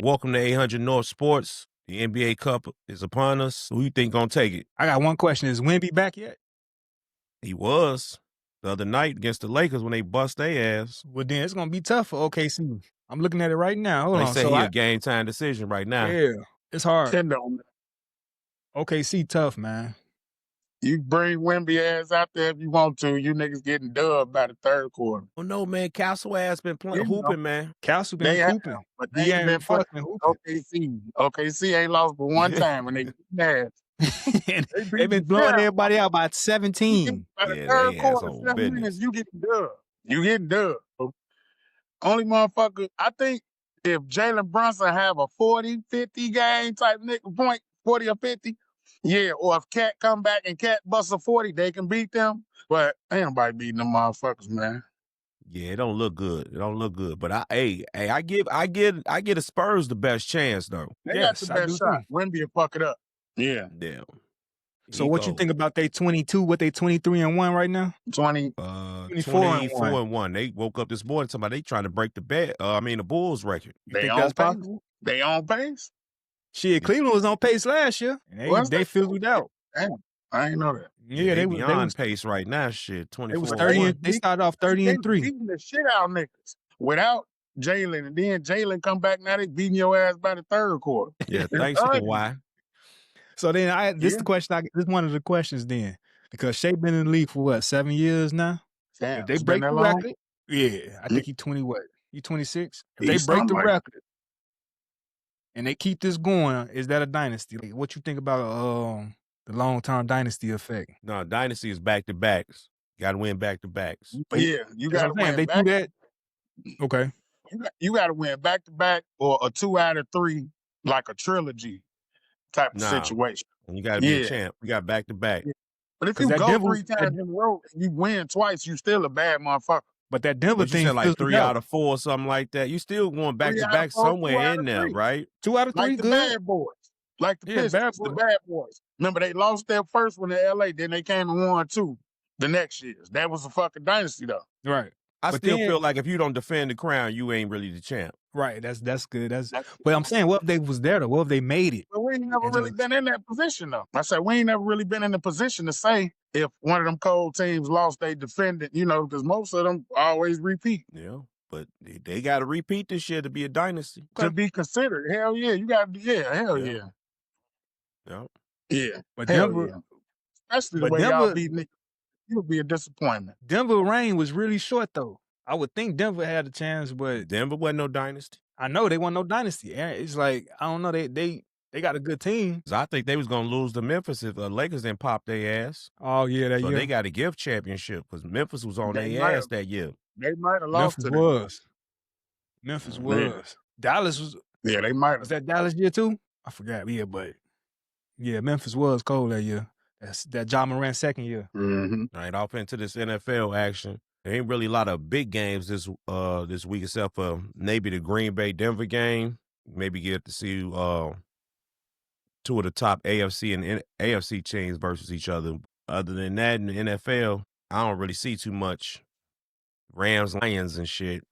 Welcome to 800 North Sports. The NBA Cup is upon us. Who you think gonna take it? I got one question. Is Wemby back yet? He was the other night against the Lakers when they bust their ass. Well, then it's gonna be tough for OKC. I'm looking at it right now. Hold They on. say So he a game time decision right now. yeah, it's hard. Kendall, OKC tough, man. you bring Wemby ass out there if you want to. You niggas getting dubbed by the third quarter. Oh no, man, Castle ass been playing hooping, man. Castle They been have, hooping. but they He ain't been ain't fucking hooping. OKC. OKC ain't lost but one time and they get mad. And they've been blowing everybody out by 17. By the Yeah, third they quarter, asshole 7 business. minutes, you getting dubbed. You getting dubbed. Only motherfucker, I think if Jalen Brunson have a 40, 50 game type nigga point, 40 or 50, yeah, or if Cat come back and Cat busts a 40, they can beat them. But ain't nobody beating them motherfuckers, man. Yeah, it don't look good. It don't look good. But I give the Spurs the best chance though. They got the best shot. Wemby will fuck it up. Yeah. Yeah. So what you think about they 22? What they 23-1 right now? 24-1. They woke up this morning talking about they trying to break the Bulls record. You think that's possible? They on pace? Shit, Cleveland was on pace last year. And they fizzled out. Damn, I ain't know that. Yeah, they was pace right now. Shit, 24. They was 30. They started off 30-3. Beating the shit out of niggas without Jalen, and then Jalen come back. Now they beating your ass by the third quarter. Yeah, thanks for why. So then this the question. This is one of the questions then, because Shea been in the league for what, 7 years now? Damn, if they break the record, I think he 20 what? He 26. If they break the record and they keep this going, is that a dynasty? Like, what you think about the long-term dynasty effect? No, dynasty is back to backs. Got to win back to backs. Yeah, you got to win. They do that. Okay. You got to win back to back or a 2 out of 3, like a trilogy type of situation. And you got to be a champ. You got back to back. Yeah. But if you go 3 times in a row and you win twice, you still a bad motherfucker. But that Denver thing, said like 3 out of 4 or something like that. You still going back to back somewhere in there, right? 2 out of 3, like the bad boys, like the Pistons, the bad boys. Remember they lost their first one in LA, then they came and won 2 the next years. That was a fucking dynasty though. Right. I still feel like if you don't defend the crown, you ain't really the champ. Right. That's good. But I'm saying, what if they was there though? What if they made it? But we ain't never really been in that position though. I said we ain't never really been in the position to say if one of them cold teams lost, they defended, because most of them always repeat. Yeah. But they got to repeat this year to be a dynasty. To be considered. Hell yeah. You got to, hell yeah. Yeah. Yeah. But Denver, especially the way y'all beat niggas, it'll be a disappointment. Denver reign was really short though. I would think Denver had a chance, but Denver wasn't no dynasty. I know they wasn't no dynasty. It's like, I don't know, they got a good team. I think they was gonna lose to Memphis if the Lakers didn't pop their ass. Oh yeah, that year. They got to give championship because Memphis was on their ass that year. They might have lost to them. Memphis was. Dallas was. Yeah, they might have. Was that Dallas year too? I forgot. Yeah, but Memphis was cold that year. That's that Ja Morant second year. Mm-hmm. All right, off into this NFL action. There ain't really a lot of big games this week except for maybe the Green Bay Denver game. Maybe get to see 2 of the top AFC and AFC teams versus each other. Other than that, in the NFL, I don't really see too much. Rams, Lions, and shit.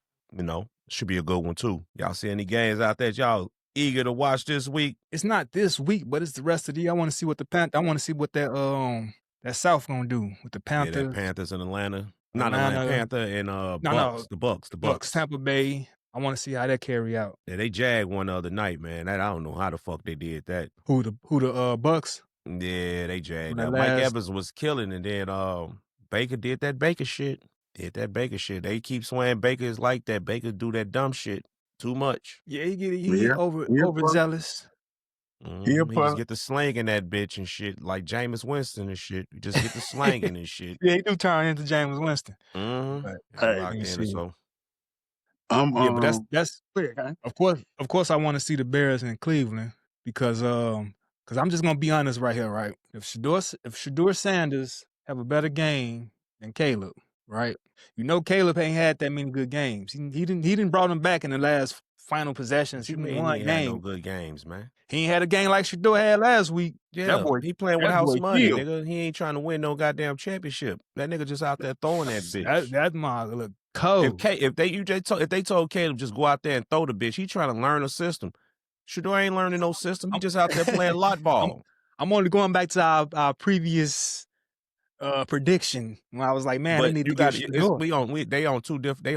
Should be a good one too. Y'all see any games out there y'all eager to watch this week? It's not this week, but it's the rest of the year. I want to see what I want to see what that South gonna do with the Panthers. Yeah, the Panthers in Atlanta. Not Atlanta, Panther and Bucks. The Bucks. Tampa Bay. I want to see how that carry out. Yeah, they jagged one the other night, man. I don't know how the fuck they did that. Who the Bucks? Yeah, they jagged. Mike Evans was killing, and then Baker did that Baker shit. They keep swearing Baker is like that. Baker do that dumb shit too much. Yeah, he get overzealous. You just get the slang in that bitch and shit, like Jameis Winston and shit. You just get the slanging and shit. Yeah, he do turn into Jameis Winston. So but that's of course I want to see the Bears in Cleveland because I'm just gonna be honest right here, right? If Shedeur Sanders have a better game than Caleb, right? Caleb ain't had that many good games. He didn't brought him back in the last final possessions. He won game. No good games, man. He ain't had a game like Shedeur had last week. Yeah, that boy, he playing with house money, nigga. He ain't trying to win no goddamn championship. That nigga just out there throwing that bitch. That mother look cold. If they told Caleb just go out there and throw the bitch, he trying to learn the system. Shador ain't learning no system. He just out there playing lot ball. I'm only going back to our previous prediction when I was like, man, they But need you to get got Shador. they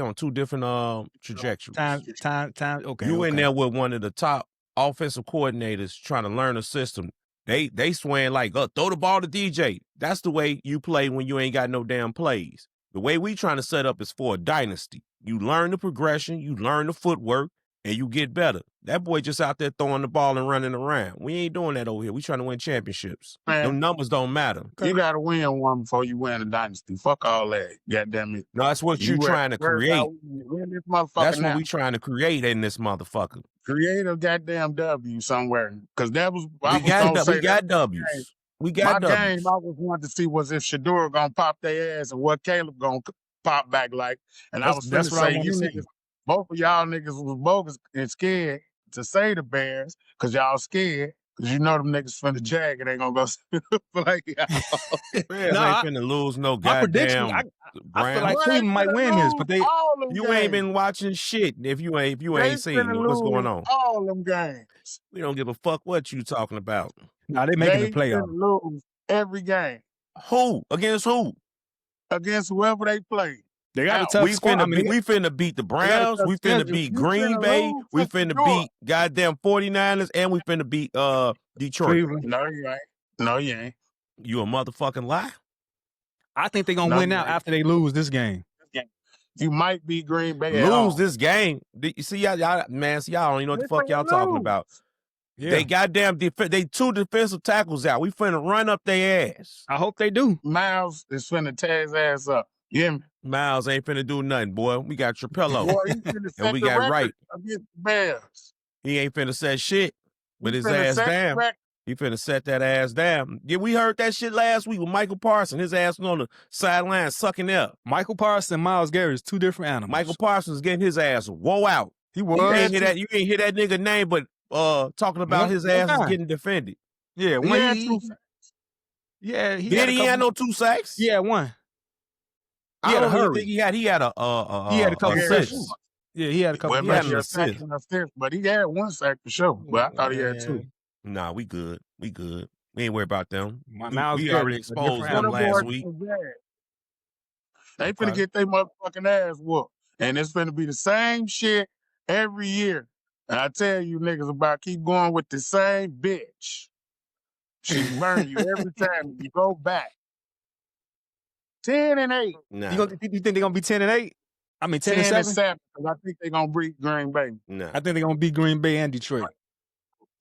on two different trajectories. Time. Okay. You in okay. there with one of the top offensive coordinators trying to learn a system. They swing like, throw the ball to DJ. That's the way you play when you ain't got no damn plays. The way we trying to set up is for a dynasty. You learn the progression, you learn the footwork, and you get better. That boy just out there throwing the ball and running around. We ain't doing that over here. We trying to win championships. Man, them numbers don't matter. You got to win one before you win a dynasty. Fuck all that. Goddamn it. No, that's what you trying to create. This motherfucker That's now. what we trying to create in this motherfucker. Create a goddamn W somewhere. Because that was, we got W's. We got my W's. game I was wanting to see was if Shador gonna pop their ass and what Caleb gonna pop back like. And I was finna say, you niggas, both of y'all niggas was bogus and scared to say the Bears because y'all scared. Because you know them niggas finna jag and they gonna go play y'all. Bears ain't finna lose no goddamn I feel like Cleveland might win this, but you ain't been watching shit if you ain't seen what's going on. All them games. We don't give a fuck what you talking about. Nah, they making the playoffs. Lose every game. Who? Against who? Against whoever they play. They got a tough squad. We finna beat the Browns. We finna beat Green Bay. We finna beat goddamn 49ers. And we finna beat Detroit. No, you ain't. No, you ain't. You a motherfucking lie? I think they're gonna win out after they lose this game. You might beat Green Bay. Lose this game. You see, y'all, man, see, y'all don't even know what the fuck y'all talking about. Yeah. They goddamn they 2 defensive tackles out. We finna run up their ass. I hope they do. Miles is finna tear his ass up. You hear me? Miles ain't finna do nothing, boy. We got Trapello. Boy, he finna set and we the got record right against the Bears. He ain't finna set shit with his ass down. He finna set that ass down. Yeah, we heard that shit last week with Michael Parsons. His ass was on the sideline sucking up. Michael Parsons and Myles Garrett is 2 different animals. Michael Parsons getting his ass woe out. He was. You ain't hear that nigga name, but talking about his ass is getting defended. Yeah, he had 2 sacks. Yeah, he had no 2 sacks. Yeah, 1. I don't really think he had a couple assists. Yeah, he had a couple. He had an assist, but he had 1 sack for sure. But I thought he had 2. Nah, we good. We ain't worried about them. We already exposed them last week. They finna get their motherfucking ass whooped. And it's finna be the same shit every year. And I tell you niggas about keep going with the same bitch. She burn you every time you go back. 10-8. Nah. You think they're gonna be 10-8? I mean 10-7? 10-7. Because I think they're gonna beat Green Bay. Nah. I think they're gonna beat Green Bay and Detroit.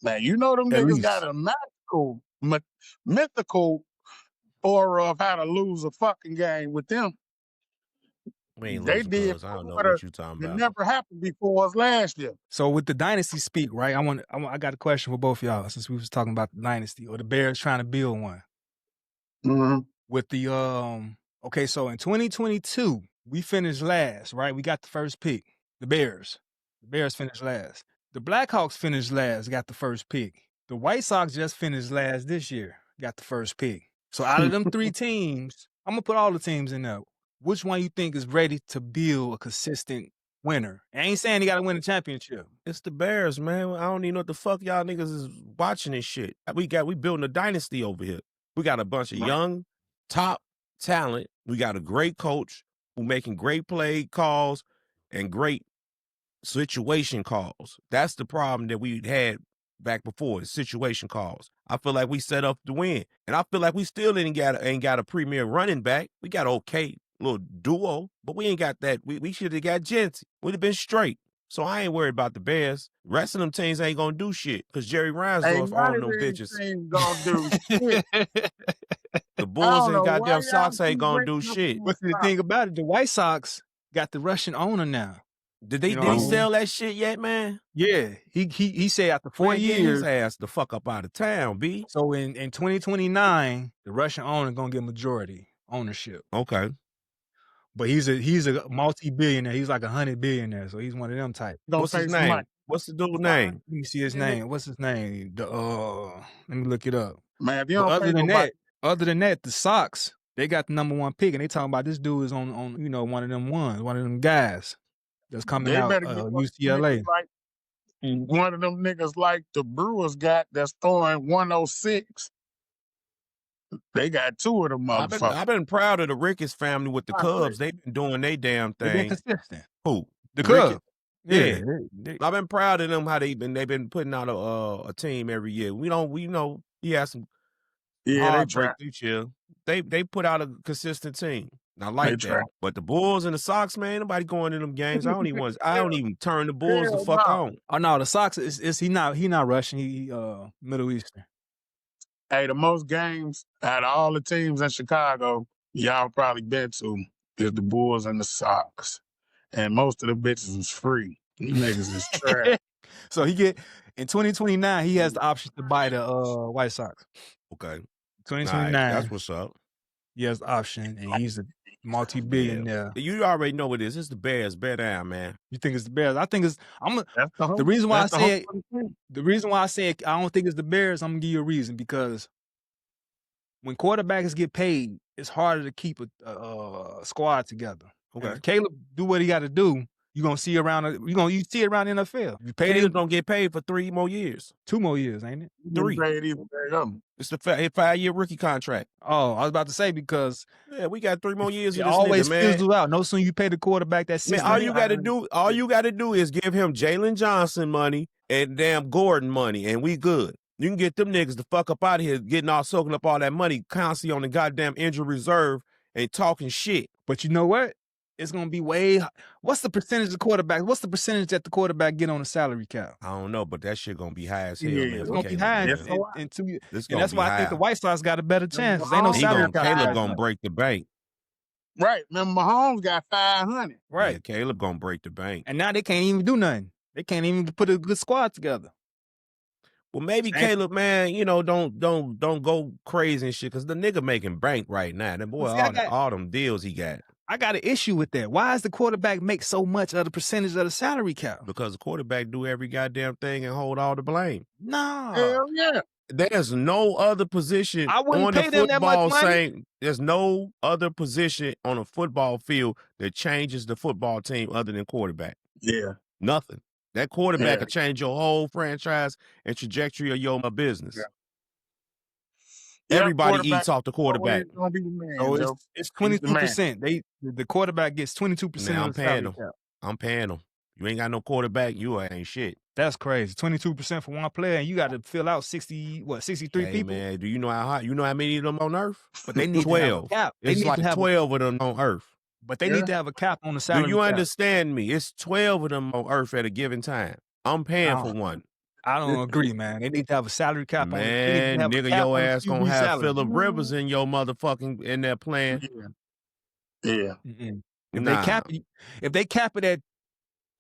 Man, you know them niggas got a mythical aura of how to lose a fucking game with them. We ain't they did. I don't know what you talking about. It never happened before us last year. So with the dynasty speak, right? I got a question for both of y'all since we was talking about the dynasty or the Bears trying to build one. Mm-hmm. With the okay, so in 2022 we finished last, right? We got the first pick. The Bears finished last. The Blackhawks finished last, got the first pick. The White Sox just finished last this year, got the first pick. So out of them 3 teams, I'm gonna put all the teams in there. Which one you think is ready to build a consistent winner? I ain't saying you got to win a championship. It's the Bears, man. I don't even know what the fuck y'all niggas is watching this shit. We building a dynasty over here. We got a bunch of young, top talent. We got a great coach who making great play calls and great situation calls. That's the problem that we had back before, situation calls. I feel like we set up to win. And I feel like we still ain't got a premier running back. We got okay little duo, but we ain't got that. We should have got Jency. We'd have been straight. So I ain't worried about the Bears. The rest of them teams ain't gonna do shit because Jerry Reinsdorf all them bitches. Gonna do shit. The Bulls and goddamn Sox ain't gonna do shit. But the thing about it, the White Sox got the Russian owner now. Did he sell that shit yet, man? Yeah, he said after 4 years, his ass the fuck up out of town, B. So in 2029, the Russian owner gonna get majority ownership. Okay. But he's a multi-billionaire. He's like 100 billionaire. So he's one of them type. What's his name? What's the dude's name? Let me see his name. What's his name? Let me look it up. Man, if you don't other than that, the Sox, they got the #1 pick, and they talking about this dude is on one of them guys that's coming out UCLA. one of them niggas like the Brewers got that's throwing 106. They got two of them motherfuckers. I've been proud of the Ricketts family with the Cubs. They've been doing their damn They've been thing. consistent. Who? The Ricketts? Cubs. Yeah. I've been proud of them how they've been putting out a team every year. We know he has some heartbreak each year. They put out a consistent team. And I like that. But the Bulls and the Sox, man, nobody going in them games. I don't even turn the Bulls the fuck on. Oh no, the Sox is he not Russian, he Middle Eastern. Hey, the most games out of all the teams in Chicago, y'all probably been to, is the Bulls and the Sox. And most of the bitches is free. These niggas is trash. So he get in 2029, he has the option to buy the White Sox. Okay. 2029. That's what's up. He has the option, and he's a multi-billionaire. Yeah. You already know what it is. It's the Bears. Bear down, man. You think it's the Bears? I think it's. The reason why I say I don't think it's the Bears. I'm gonna give you a reason, because when quarterbacks get paid, it's harder to keep a squad together. Okay. If Caleb do what he got to do, you're gonna see around. You see it around the NFL. You pay Caleb don't get paid for 3 more years. 2 more years, ain't it? 3. It's a 5-year rookie contract. Oh, I was about to say, because we got 3 more years. It of this always nigga, man. fizzles out. No sooner you pay the quarterback that 6. All you got to do is give him Jalen Johnson money and damn Gordon money, and we good. You can get them niggas the fuck up out of here, soaking up all that money constantly on the goddamn injury reserve and talking shit. But you know what? It's gonna be way. What's the percentage of quarterbacks? What's the percentage that the quarterback get on the salary cap? I don't know, but that shit gonna be high as hell. Yeah, it's gonna be high in 2 years. And that's why I think the White Sox got a better chance. Ain't no salary cap. Caleb gonna break the bank. Right. Remember, Mahomes got 500. Right. Yeah, Caleb gonna break the bank. And now they can't even do nothing. They can't even put a good squad together. Well, maybe Caleb, man, don't go crazy and shit, because the nigga making bank right now. That boy, all them deals he got. I got an issue with that. Why does the quarterback make so much of the percentage of the salary cap? Because the quarterback do every goddamn thing and hold all the blame. No. Hell yeah. There's no other position on the football saying there's no other position on a football field that changes the football team other than quarterback. Yeah. Nothing. That quarterback will change your whole franchise and trajectory of your business. Yeah. Everybody eats off the quarterback. So it's 22%. The quarterback gets 22% of the salary cap. I'm paying them. You ain't got no quarterback, you ain't shit. That's crazy. 22% for one player, and you got to fill out 63 people. Man, do you know how many of them on Earth? But they need 12. to have a cap. It's like 12 of them on Earth. But they need to have a cap on the salary. Do you understand me? It's 12 of them on Earth at a given time. I'm paying for one. I don't agree, man. They need to have a salary cap. Man, nigga, your ass gonna have Phillip Rivers in your motherfucking in there playing. Yeah. If they cap it at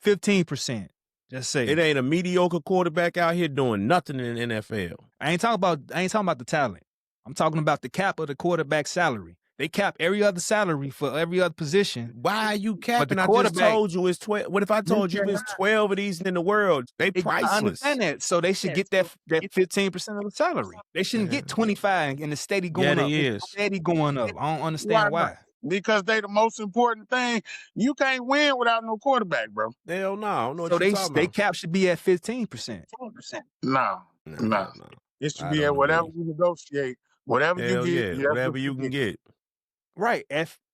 15%, just say it ain't a mediocre quarterback out here doing nothing in the NFL. I ain't talking about the talent. I'm talking about the cap of the quarterback salary. They cap every other salary for every other position. Why are you capping? I just told you it's 12. What if I told you it's 12 of these in the world? They priceless. I understand that. So they should get that 15% of the salary. They shouldn't get 25 and it's steady going up. It's steady going up. I don't understand why. Because they the most important thing. You can't win without no quarterback, bro. Hell no. I don't know so what they cap should be at 15%. No. It should be at whatever you negotiate. Whatever you get. Whatever you can get. Right,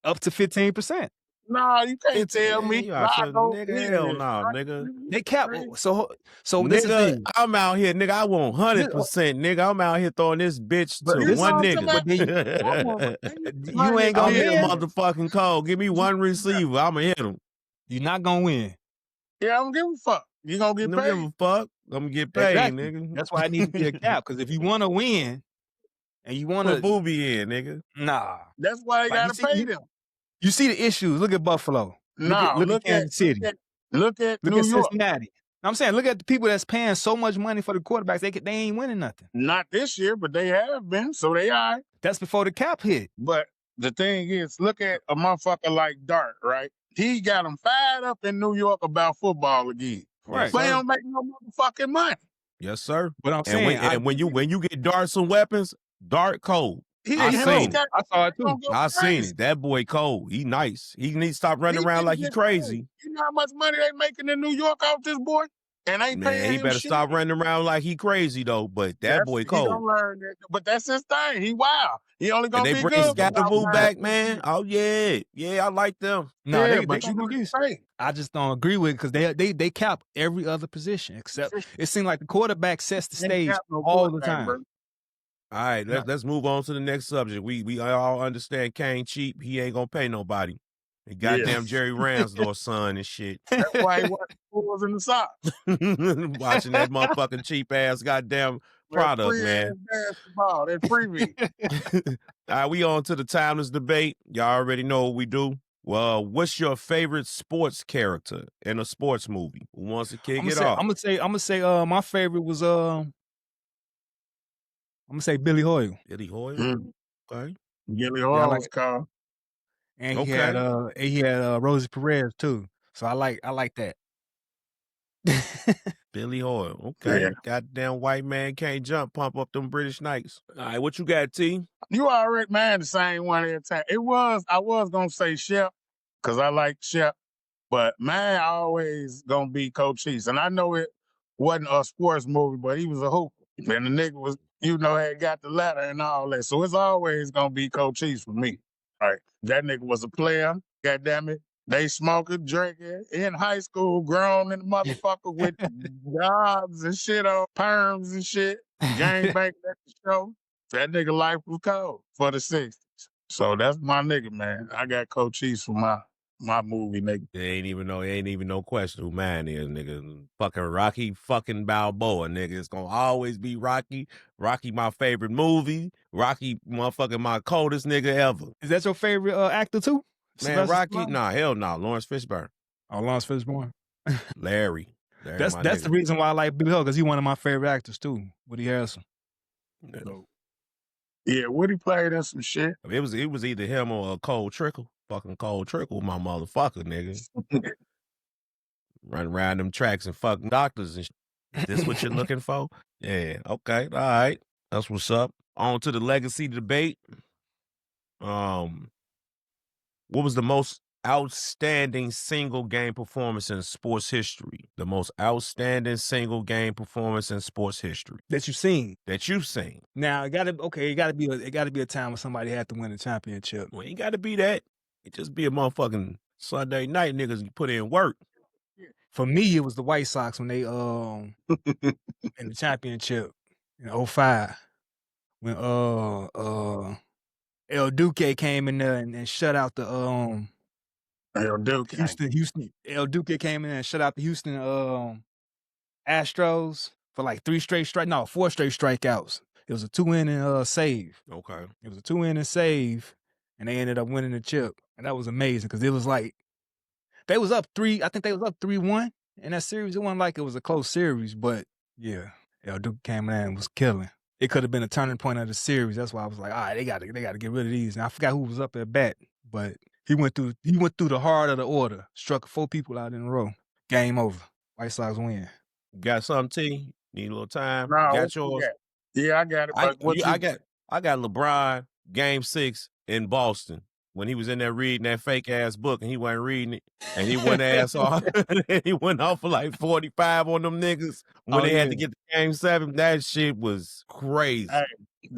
up to 15%. Nah, you can't tell me. Nigga, hell no, nigga. They cap. So nigga, I'm out here, nigga. I want 100%, nigga. I'm out here throwing this bitch to one nigga. You ain't gonna hit a motherfucking call. Give me one receiver. I'ma hit him. You're not gonna win. Yeah, I don't give a fuck. You gonna get paid. Don't give a fuck. I'm gonna get paid, nigga. That's why I need to be a cap. Because if you want to win. And you want to put Booby in, nigga. Nah. That's why they gotta pay them. You see the issues. Look at Buffalo. Look at Kansas City. Look at New York. Cincinnati. I'm saying, look at the people that's paying so much money for the quarterbacks. They ain't winning nothing. Not this year, but they have been. So they are. That's before the cap hit. But the thing is, look at a motherfucker like Dart, right? He got them fired up in New York about football again. Right. They don't make no motherfucking money. Yes, sir. But I'm saying, when you get Dart some weapons, Dart cold. I seen it. I saw it too. I seen it. That boy cold. He nice. He needs to stop running around like he crazy. You know how much money they making in New York off this boy? and ain't Man, paying he him better shit. stop running around like he crazy though. But that boy He cold. gonna learn that, but that's his thing. He wild. He only And gonna they be bring good for about Scattervoo 5 back, 6 man. years. Oh yeah, I like them. No, Yeah, they but you gonna gotta use. pay. I just don't agree with it because they cap every other position except it seems like the quarterback sets the Ain't stage cap no all the quarterback, time. bro. All right, No. let's move on to the next subject. We all understand Kane cheap. He ain't gonna pay nobody. The Yeah. goddamn Jerry Ransdorf son and shit. That's why he watched Bulls in the socks. Watching that motherfucking cheap ass goddamn That product, free man. ass basketball, that freebie. All right, we on to the timeless debate. Y'all already know what we do. Well, what's your favorite sports character in a sports movie? Who wants to kick it off? I'm gonna say my favorite was I'm gonna say Billy Hoyle. Billy Hoyle. Okay. Gilly Yeah, I Hall like was it. called. And Okay. he had Rosie Perez too. So I like that. Billy Hoyle. Okay. Yeah. Goddamn white man can't jump, pump up them British Knights. All right, what you got, T? You already man the same one every time. I was gonna say Shep, because I like Shep, but man always gonna be Coach Cheese. And I know it wasn't a sports movie, but he was a hooper. And the nigga was, had got the ladder and all that. So it's always gonna be Coach Cheese for me. Right. That nigga was a player, goddamn it. They smoking, drinking in high school, grown in the motherfucker with jobs and shit on, perms and shit, gang banging at the show. That nigga life was cold for the 60s. So that's my nigga, man. I got Coach Cheese for my movie, nigga. There ain't even no question who mine is, nigga. Fucking Rocky fucking Balboa, nigga. It's gonna always be Rocky. Rocky, my favorite movie. Rocky, motherfucking my coldest nigga ever. Is that your favorite actor too? Man, Sylvester Rocky? Stallone? Nah, hell no. Lawrence Fishburne. Oh, Lawrence Fishburne. Larry. That's my the nigga. reason why I like Billy Hoyle, because he's one of my favorite actors too. Woody Harrelson. Yeah. So, yeah, Woody played in some shit. It was either him or Cole Trickle. Fucking Cole Trickle, my motherfucker, nigga. Run around them tracks and fucking doctors and shit. Is this what you're looking for? Yeah, okay, all right. That's what's up. On to the legacy debate. What was the most outstanding single game performance in sports history? The most outstanding single game performance in sports history That you've seen. Now it gotta be a time when somebody had to win a championship. Well, ain't gotta be that. It just be a motherfucking Sunday night niggas put in work. For me, it was the White Sox when they in the championship in 2005 when El Duque came in there and shut out the El Duque. Houston. El Duque came in and shut out the Houston Astros for like 4 straight strikeouts. It was a 2-inning save. Okay. It was a 2-inning save, and they ended up winning the chip. And that was amazing because it was like they was up 3-1 in that series. It wasn't like it was a close series, but yeah, El Duque came in and was killing. It could have been a turning point of the series. That's why I was like, all right, they got to get rid of these. And I forgot who was up at bat, but he went through the heart of the order, struck 4 people out in a row. Game over. White Sox win. Got something, T? Need a little time? No, Got yours? Yeah, I got it. I got LeBron Game 6 in Boston when he was in there reading that fake ass book and he wasn't reading it and he went ass off. He went off for like 45 on them niggas when they had to get to Game 7. That shit was crazy. Hey,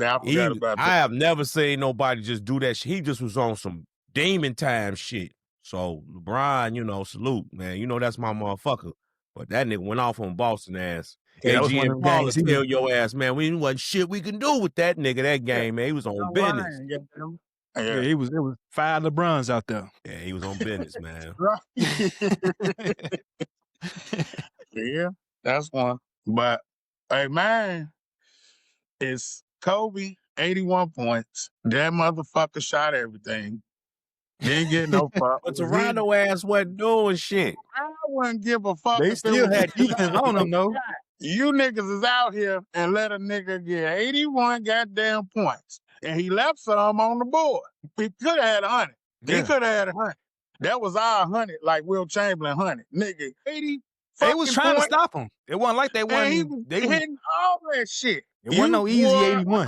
I forgot about that. I have never seen nobody just do that shit. He just was on some demon time shit. So LeBron, salute, man. That's my motherfucker. But that nigga went off on Boston ass. Yeah, that was one of them games. Tell your ass, man, we wasn't shit we can do with that nigga that game, man. He was on business. Yeah, it was 5 LeBrons out there. Yeah, he was on business, man. Yeah, that's one. But hey, man, it's Kobe, 81 points. That motherfucker shot everything. Didn't get no fuck. But Toronto ass wasn't doing shit. I wouldn't give a fuck. They still had defense on them, though. You niggas is out here and let a nigga get 81 goddamn points. And he left some on the board. He could have had 100. Yeah. He could have had 100. That was our 100, like Will Chamberlain 100. Nigga, 80 They was trying points. to stop him. It wasn't like they wasn't. They hitting all that shit. It wasn't no easy 81.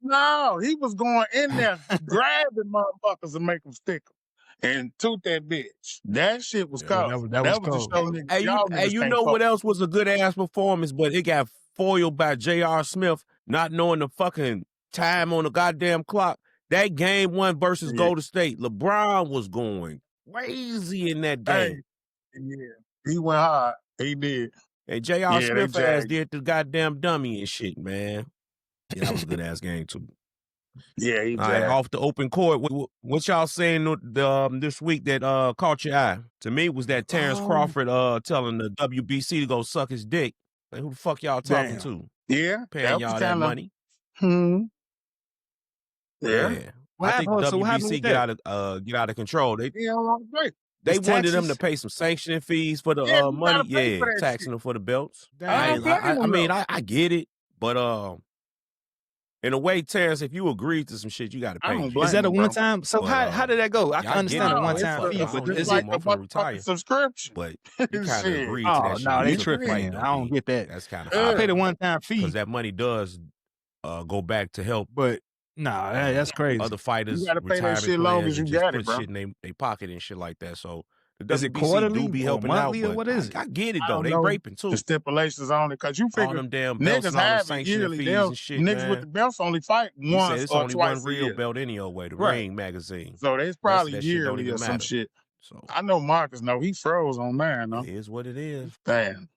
No, he was going in there grabbing motherfuckers and make them stick them. and toot that bitch. That shit was cold. That was to cold. show niggas, y'all niggas you can't know fuck. what else was a good ass performance, but it got foiled by J.R. Smith not knowing the fucking time on the goddamn clock. That game 1 versus Golden State, LeBron was going crazy in that game. Yeah, he went hard. He did. And J.R. Smith ass did the goddamn dummy and shit, man. Yeah, that was a good ass game too. Yeah, he all right, jacked. off the open court. What y'all saying this week that caught your eye? To me, was that Terrence Crawford telling the WBC to go suck his dick. Like, who the fuck y'all talking to? Yeah, paying y'all that money. Yeah. I think WBC get out of control. They wanted them to pay some sanctioning fees for the money. Yeah, taxing them for the belts. I mean, I get it, but in a way, Terrence, if you agree to some shit, you got to pay. Is that a one time? So how did that go? I can understand a one time fee, but it's like a retire subscription. But you kind of agree to that shit. No, they tripping. I don't get that. That's kind of I pay the one time fee because that money does go back to help. But that's crazy. Other fighters, you got to pay that shit long as you got it, bro. Shit in their pocket and shit like that. So does it quarterly be helping monthly out, or what is it? I get it though. They raping too. The stipulations on it because you figure them damn niggas have it yearly. Niggas with the belts only fight once it's or only twice one real belt any old way. The Ring magazine. So it's probably yearly or some shit. So I know Marcus know he froze on mine. No, it is what it is. Damn.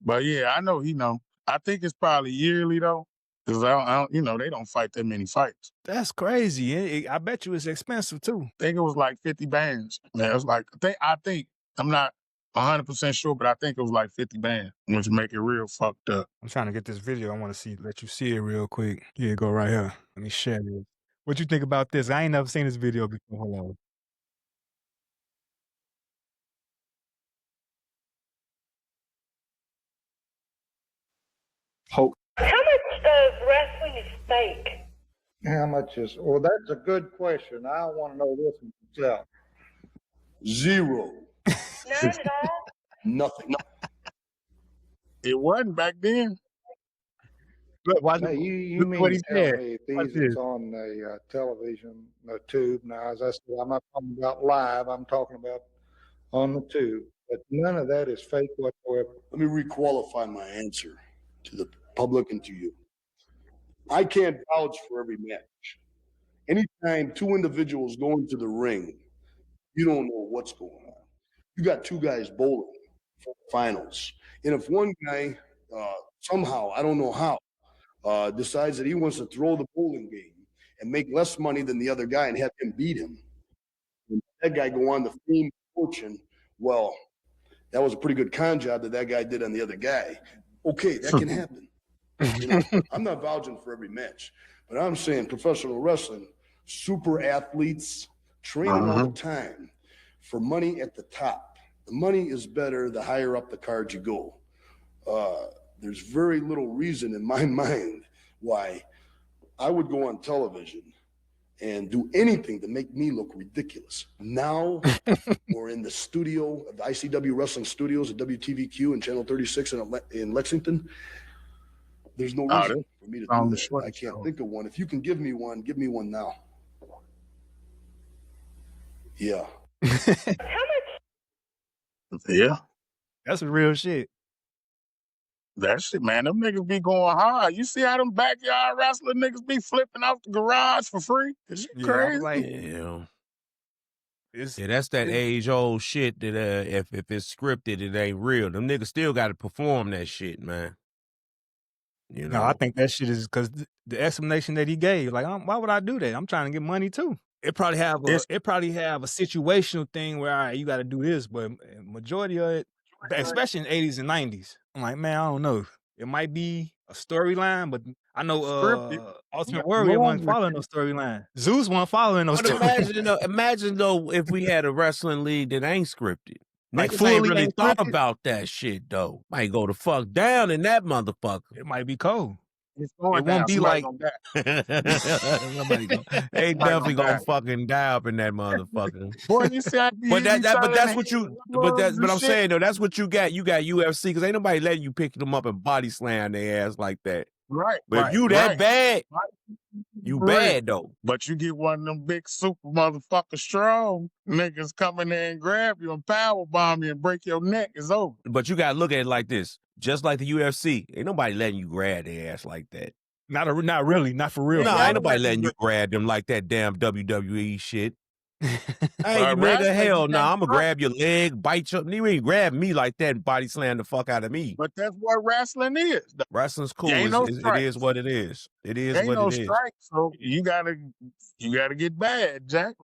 But yeah, I know he know. I think it's probably yearly though. Because I don't, they don't fight that many fights. That's crazy. I bet you it's expensive too. I think it was like 50 bands. Man, it was like I think I'm not 100% sure, but I think it was like 50 bands, which make it real fucked up. I'm trying to get this video. I want to let you see it real quick. Here, go right here. Let me share this. What you think about this? I ain't never seen this video before. Hold on. How much does wrestling is fake? How much is? Well, that's a good question. I want to know this myself. Zero. None at all? Nothing. It wasn't back then. But hey, you mean to tell me if these is on the television, the tube? Now, as I said, I'm not talking about live. I'm talking about on the tube. But none of that is fake whatsoever. Let me requalify my answer to the public and to you. I can't vouch for every match. Anytime two individuals go into the ring, you don't know what's going on. You got two guys bowling for the finals. And if one guy somehow, I don't know how, decides that he wants to throw the bowling game and make less money than the other guy and have him beat him, and that guy go on the fame fortune, well, that was a pretty good con job that guy did on the other guy. Okay, that can happen. I'm not vouching for every match, but I'm saying professional wrestling, super athletes, training all the time for money at the top. The money is better the higher up the card you go. There's very little reason in my mind why I would go on television and do anything to make me look ridiculous. Now we're in the studio of the ICW Wrestling Studios at WTVQ and Channel 36 in Lexington. There's no reason for me to do that. I can't think of one. If you can give me one now. Yeah. Yeah. That's real shit. That shit, man. Them niggas be going hard. You see how them backyard wrestling niggas be flipping off the garage for free? It's crazy. That's that age-old shit that if it's scripted, it ain't real. Them niggas still got to perform that shit, man. You know? No, I think that shit is because the explanation that he gave, like, why would I do that? I'm trying to get money too. It probably have a situational thing where, all right, you got to do this, but majority of it, especially in the 80s and 90s, I'm like, man, I don't know. It might be a storyline, but I know Ultimate Warrior wasn't following no storyline. Zeus wasn't following no storyline. Imagine though if we had a wrestling league that ain't scripted. Like niggas ain't really thought about that shit though. Might go the fuck down in that motherfucker. It might be cold. It won't be like they definitely gonna fucking die up in that motherfucker. Boy, you see, but I'm saying though, that's what you got. You got UFC because ain't nobody letting you pick them up and body slam their ass like that. Right. But if you that bad, Right. you bad though. But you get one of them big super motherfucker strong niggas come in there and grab you and power bomb you and break your neck, it's over. But you gotta look at it like this. Just like the UFC, ain't nobody letting you grab their ass like that. Not really, not for real. No, ain't nobody letting you grab them like that damn WWE shit. Hey, you nigga, hell no, I'm gonna grab your leg, bite your. You ain't grab me like that and body slam the fuck out of me. But that's what wrestling is. Wrestling's cool. It is what it is. It is ain't what no it is. strike, so you gotta get bad, Jack.